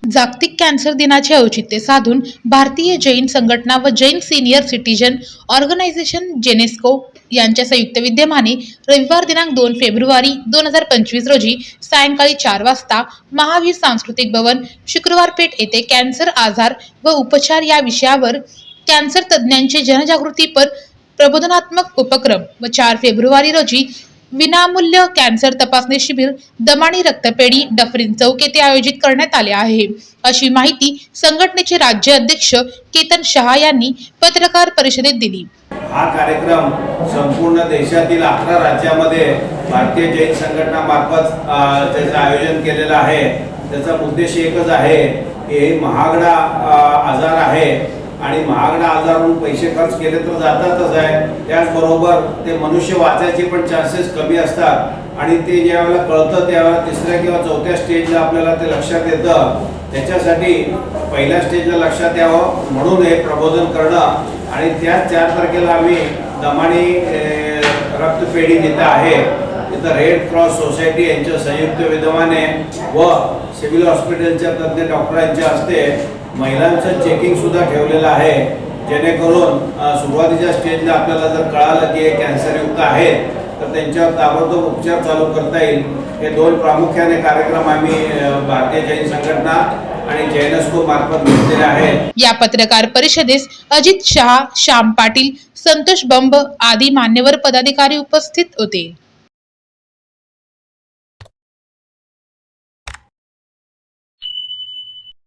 जागतिक कॅन्सर दिनाचे औचित्य साधून भारतीय जैन संघटना व जैन सिनियर सिटीजन ऑर्गनायझेशन जेनेस्को यांच्या संयुक्त विद्यमाने रविवार दिनांक 2 फेब्रुवारी 2025 रोजी सायंकाळी 4 वाजता महावीर सांस्कृतिक भवन, शुक्रवार पेठ येथे कॅन्सर आजार व उपचार या विषयावर कॅन्सर तज्ज्ञांचे जनजागृतीपर प्रबोधनात्मक उपक्रम व 4 फेब्रुवारी रोजी विनामूल्य कॅन्सर तपासणी शिबिर दमाणी रक्तपेढी डफरीन चौक येथे आयोजित करण्यात आले आहे, अशी माहिती संघटनेचे राज्य अध्यक्ष केतन शहा यांनी पत्रकार परिषदेत दिली। हा कार्यक्रम संपूर्ण देशातील 11 राज्यांमध्ये भारतीय जैन संघटना मार्फत त्याचे आयोजन केलेलं आहे। त्याचा उद्देश एकच आहे की महागडा आजार आहे आणि महागडा आजारावरून पैसे खर्च केले तर जातातच आहे, त्याचबरोबर ते मनुष्य वाचायचे पण चान्सेस कमी असतात आणि ते ज्यावेळेला कळतं त्यावेळेला तिसऱ्या किंवा चौथ्या स्टेजला आपल्याला ते लक्षात येतं। त्याच्यासाठी पहिल्या स्टेजला लक्षात यावं म्हणून हे प्रबोधन करणं आणि त्याच 4 तारखेला आम्ही दमाणी रक्तपेढी जिथं आहे तिथं रेड क्रॉस सोसायटी यांच्या संयुक्त विद्यमाने व सिव्हिल हॉस्पिटलच्या तज्ज्ञ डॉक्टरांच्या हस्ते महिलांचं चेकिंग सुद्धा ठेवलेलं आहे, जेणेकरून सुरुवातीच्या स्टेजला आपल्याला जर कळालं की हे कॅन्सरयुक्त आहेत तर त्यांच्यावर ताबडतोब उपचार चालू करता येईल। हे 2 प्रामुख्याने कार्यक्रम आम्ही भारतीय जैन संघटना आणि जेनेस्को मार्फत घेतलेले आहेत। या पत्रकार परिषदेस अजित शहा, श्याम पाटील, संतोष बंब आदी मान्यवर पदाधिकारी उपस्थित होते।